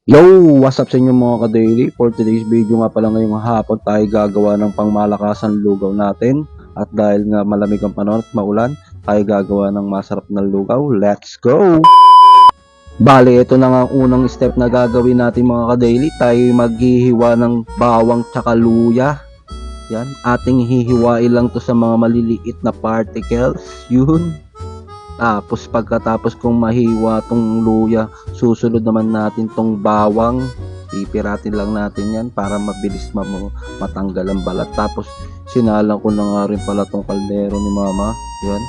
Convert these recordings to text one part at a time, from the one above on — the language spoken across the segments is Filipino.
Yo! What's up sa inyo mga ka-daily? For today's video nga pala ngayong hapon tayo gagawa ng pangmalakasan lugaw natin. At dahil nga malamig ang panahon at maulan, tayo gagawa ng masarap na lugaw. Let's go! Bali, ito na nga ang unang step na gagawin natin mga ka-daily. Tayo maghihiwa ng bawang tsaka luya. Yan, ating hihiwain lang to sa mga maliliit na particles. Yun. Tapos pagkatapos kong mahiwa tong luya, susunod naman natin tong bawang. Pipiratin lang natin yan para mabilis matanggal ang balat. Tapos sinalang ko na nga rin pala tong kaldero ni mama. Yan.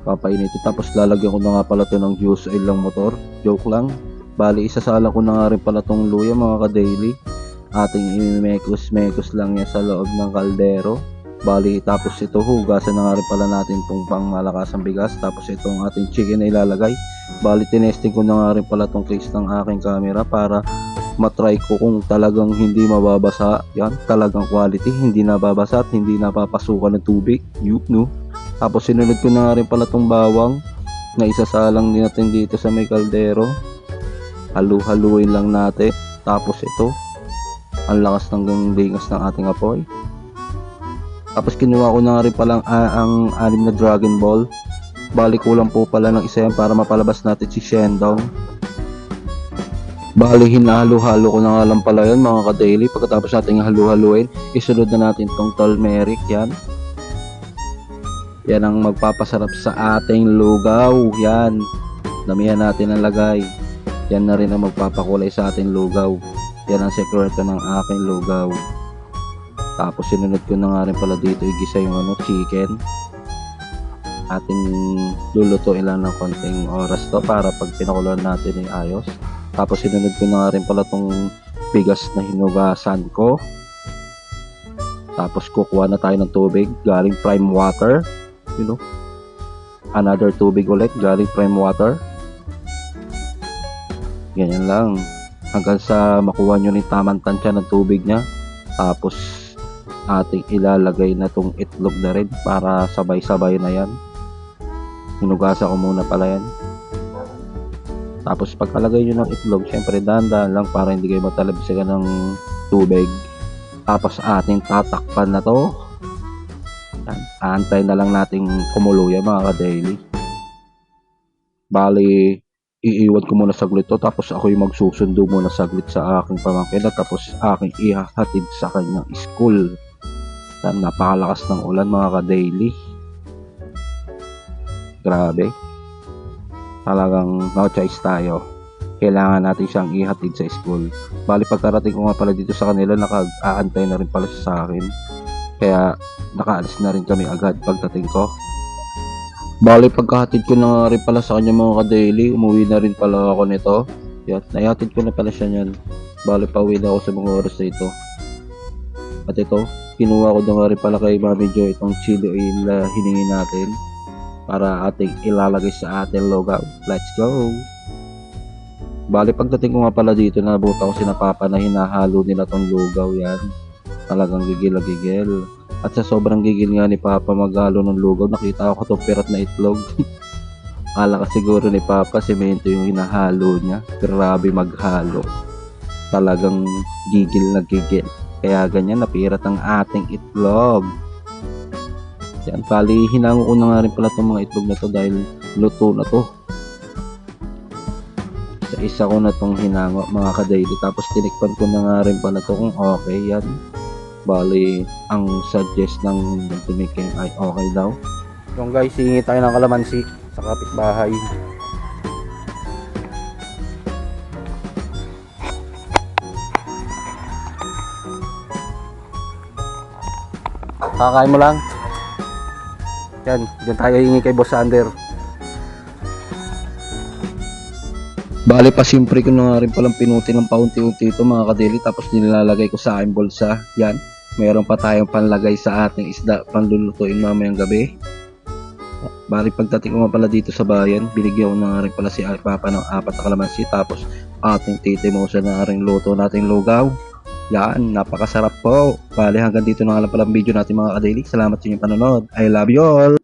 Papainitin. Tapos lalagyan ko na nga pala to ng juice oil lang motor. Joke lang. Bali isasalang ko na nga rin pala tong luya mga ka-daily. Ating imemekos-mekos lang yan sa loob ng kaldero. Bali, tapos ito hugasan na nga rin pala natin itong pangmalakasang bigas. Tapos itong ating chicken na ilalagay. Bali, tinesting ko na nga rin pala itong case ng aking camera para matry ko kung talagang hindi mababasa. Yan, talagang quality, hindi nababasa at hindi napapasukan ng tubig. Yup, no? Tapos sinunod ko na nga rin pala itong bawang na isasalang din natin dito sa may kaldero. Halu-haluin lang natin. Tapos ito, ang lakas ng bingas ng ating apoy. Tapos kinuha ko na nga rin palang ang 6 na Dragon Ball. Bali kulang po pala ng isa yan para mapalabas natin si Shendong. Bali hinahalo-halo ko na nga lang pala yan mga ka-daily. Pagkatapos natin halu-haluin, isunod na natin tong turmeric yan. Yan ang magpapasarap sa ating lugaw. Yan. Damihan natin ang lagay. Yan na rin ang magpapakulay sa ating lugaw. Yan ang sekreto ng aking lugaw. Tapos sinunod ko na nga rin pala dito igisa yung chicken. Ating lulutuin lang ng konting oras to para pag pinakuloan natin ay ayos. Tapos sinunod ko na nga rin pala tong bigas na hinugasan ko. Tapos kukuha na tayo ng tubig galing prime water. You know, another tubig ulit galing prime water. Ganyan lang. Hanggang sa makuha nyo rin tamang tansya ng tubig nya. Tapos ating ilalagay na tong itlog na rin para sabay-sabay na yan. Hinugasan ko muna pala yan. Tapos pagkalagay nyo ng itlog, syempre dahan-dahan lang para hindi kayo matalabsagan ng tubig. Tapos ating tatakpan na to. Aantay na lang nating kumulo yan mga ka-daily. Bali, iiwan ko muna saglit to. Tapos ako yung magsusundo muna saglit sa aking pamangkin. Tapos aking ihahatid sa kanyang school. Napakalakas ng ulan mga ka-daily. Grabe. Talagang no choice tayo. Kailangan natin siyang ihatid sa school. Bali pagkarating ko nga pala dito sa kanila, naka-aantay na rin pala siya sa akin. Kaya nakaalis na rin kami agad pagdating ko. Bali pagkahatid ko na nga rin pala sa kanya mga ka-daily, umuwi na rin pala ako nito. Yan, naihatid ko na pala siya niyan. Bali pauwi na ako sa mga oras na ito. At ito, kinuha ko na nga rin pala kay Mami Jo itong chili oil na hiningi natin para ating ilalagay sa ating lugaw. Let's go! Bali pagdating ko nga pala dito, nabuta ko si na Papa na hinahalo nila tong lugaw yan. Talagang gigil na gigil. At sa sobrang gigil nga ni Papa maghalo ng lugaw, nakita ko itong pirat na itlog. Akala ka siguro ni Papa semento yung hinahalo niya. Grabe maghalo. Talagang gigil na gigil. Kaya ganyan, napirat ang ating itlog. Yan, pali hinango ko na nga rin pala itong mga itlog na to dahil luto na to. Sa isa ko na tong hinango mga ka-daily. Tapos tinikpan ko na nga rin pala to kung okay yan. Bali, ang suggest ng tumiking ay okay daw. Yung guys, hingi tayo ng kalamansi sa kapitbahay. Kakain mo lang. Yan, dyan tayo hingi kay Boss Sander. Bali pa siyempre ko na nga rin palang pinuti ng paunti-unti ito mga ka-daily. Tapos nilalagay ko sa aking bulsa. Yan, mayroon pa tayong panlagay sa ating isda panlulutuin mamayang gabi. Bali pagdating ko nga pala dito sa bayan, binigyan ko na nga rin pala si Papa ng 4 na kalamansi. Tapos ating titimosa na rin luto nating lugaw. Yan, napakasarap po. Bali hanggang dito na nga lang pala ang video natin mga ka-daily. Salamat sa inyong panonood. I love you all!